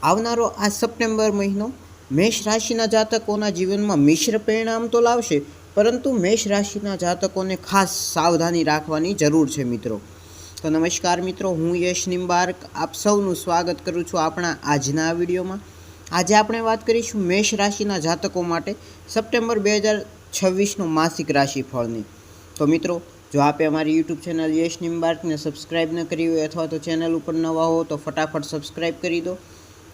આવનારો આ સપ્ટેમ્બર મહિનો મેષ રાશિના જાતકોના જીવનમાં મિશ્ર પરિણામ તો લાવશે, પરંતુ મેષ રાશિના જાતકોને ખાસ સાવધાની રાખવાની જરૂર છે મિત્રો. તો નમસ્કાર મિત્રો, હું યશ નિમ્બાર્ક આપ સૌનું સ્વાગત કરું છું આપણા આજના આ વિડીયોમાં. આજે આપણે વાત કરીશું મેષ રાશિના જાતકો માટે સપ્ટેમ્બર 2026નું માસિક રાશિફળની. તો મિત્રો, જો આપે અમારી યુટ્યુબ ચેનલ યશ નિમ્બાર્કને સબસ્ક્રાઈબ ન કરી હોય અથવા તો ચેનલ ઉપર નવા હો તો ફટાફટ સબસ્ક્રાઈબ કરી દો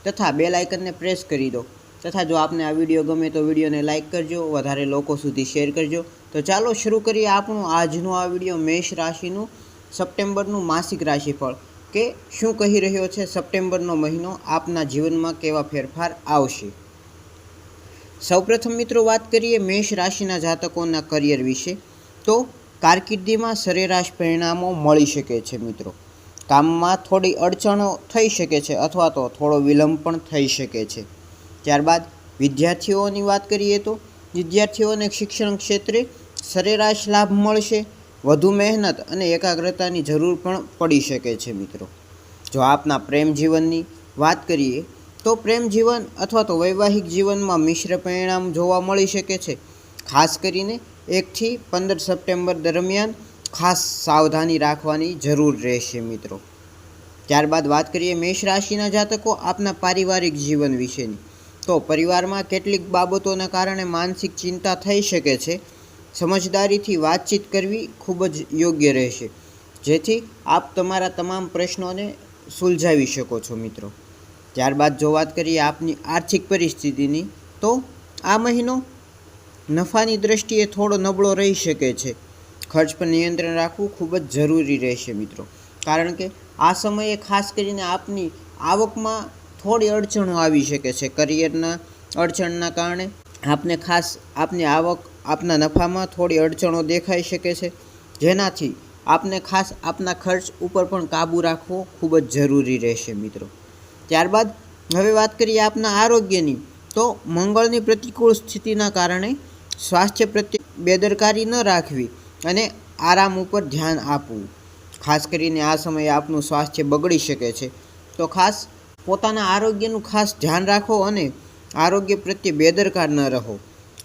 તથા બેલ આઇકનને પ્રેસ કરી દો. તથા જો આપને આ વિડીયો ગમે તો વિડીયોને લાઇક કરજો, વધારે લોકો સુધી શેર કરજો. તો ચાલો શરૂ કરીએ આપણું આજનું આ વિડીયો. મેષ રાશિનું સપ્ટેમ્બરનું માસિક રાશિફળ કે શું કહી રહ્યો છે સપ્ટેમ્બરનો મહિનો, આપના જીવનમાં કેવા ફેરફાર આવશે. સૌપ્રથમ મિત્રો વાત કરીએ મેષ રાશિના જાતકોના કરિયર વિશે. તો કારકિર્દીમાં સરેરાશ પરિણામો મળી શકે છે મિત્રો. કામમાં થોડી અડચણો થઈ શકે છે અથવા તો થોડો વિલંબ પણ થઈ શકે છે. ત્યારબાદ વિદ્યાર્થીઓની વાત કરીએ તો વિદ્યાર્થીઓને શિક્ષણ ક્ષેત્રે સરેરાશ લાભ મળશે. વધુ મહેનત અને એકાગ્રતાની જરૂર પણ પડી શકે છે મિત્રો. જો આપના પ્રેમ જીવનની વાત કરીએ તો પ્રેમ જીવન અથવા તો વૈવાહિક જીવનમાં મિશ્ર પરિણામ જોવા મળી શકે છે. ખાસ કરીને 1 થી 15 સપ્ટેમ્બર દરમિયાન ખાસ સાવધાની રાખવાની જરૂર રહેશે મિત્રો. ત્યારબાદ વાત કરીએ મેષ રાશિના જાતકો આપના પારિવારિક જીવન વિશેની. તો પરિવારમાં કેટલીક બાબતોના કારણે માનસિક ચિંતા થઈ શકે છે. સમજદારીથી વાતચીત કરવી ખૂબ જ યોગ્ય રહેશે, જેથી આપ તમારા તમામ પ્રશ્નોને સુલઝાવી શકો છો મિત્રો. ત્યારબાદ જો વાત કરીએ આપની આર્થિક પરિસ્થિતિની, તો આ મહિનો નફાની દ્રષ્ટિએ થોડો નબળો રહી શકે છે. ખર્ચ પર નિયંત્રણ રાખવું ખૂબ જ જરૂરી રહેશે મિત્રો, કારણ કે આ સમયે ખાસ કરીને આપની આવકમાં થોડી અડચણો આવી શકે છે. કરિયરના અડચણના કારણે આપને ખાસ આપની આવક, આપના નફામાં થોડી અડચણો દેખાઈ શકે છે, જેનાથી આપને ખાસ આપના ખર્ચ ઉપર પણ કાબૂ રાખવો ખૂબ જ જરૂરી રહેશે મિત્રો. ત્યારબાદ હવે વાત કરીએ આપના આરોગ્યની. તો મંગળની પ્રતિકૂળ સ્થિતિના કારણે સ્વાસ્થ્ય પ્રત્યે બેદરકારી ન રાખવી અને આરામ ઉપર ધ્યાન આપવું. ખાસ કરીને આ સમયે આપનું સ્વાસ્થ્ય બગડી શકે છે, તો ખાસ પોતાના આરોગ્યનું ખાસ ધ્યાન રાખો અને આરોગ્ય પ્રત્યે બેદરકાર ન રહો.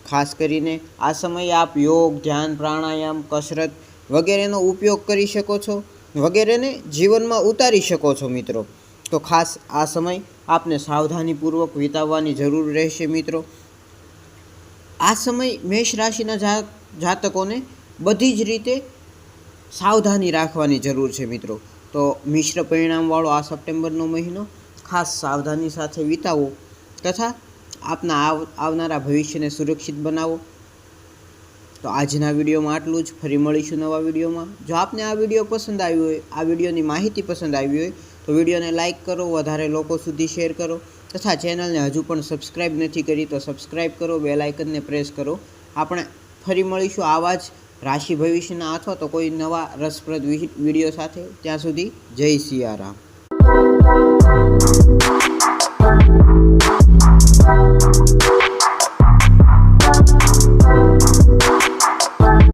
ખાસ કરીને આ સમયે આપ યોગ, ધ્યાન, પ્રાણાયામ, કસરત વગેરેનો ઉપયોગ કરી શકો છો, વગેરેને જીવનમાં ઉતારી શકો છો મિત્રો. તો ખાસ આ સમય આપને સાવધાનીપૂર્વક વિતાવવાની જરૂર રહેશે મિત્રો. આ સમય મેષ રાશિના જાતકોને બધી જ રીતે સાવધાની રાખવાની જરૂર છે મિત્રો. તો મિશ્ર પરિણામવાળો આ સપ્ટેમ્બરનો મહિનો ખાસ સાવધાની સાથે વિતાવો તથા આપના આવનારા ભવિષ્યને સુરક્ષિત બનાવો. તો આજના વિડીયોમાં આટલું જ. ફરી મળીશું નવા વિડીયોમાં. જો આપને આ વિડીયો પસંદ આવ્યો હોય, આ વિડીયોની માહિતી પસંદ આવી હોય તો વિડીયોને લાઇક કરો, વધારે લોકો સુધી શેર કરો તથા ચેનલને હજુ પણ સબસ્ક્રાઈબ નથી કરી તો સબસ્ક્રાઈબ કરો, બેલ આઇકનને પ્રેસ કરો. આપણે ફરી મળીશું આવા જ રાશિ ભવિષ્યના અથવા તો કોઈ નવા રસપ્રદ વિડીયો સાથે. ત્યાં સુધી જય સિયારામ.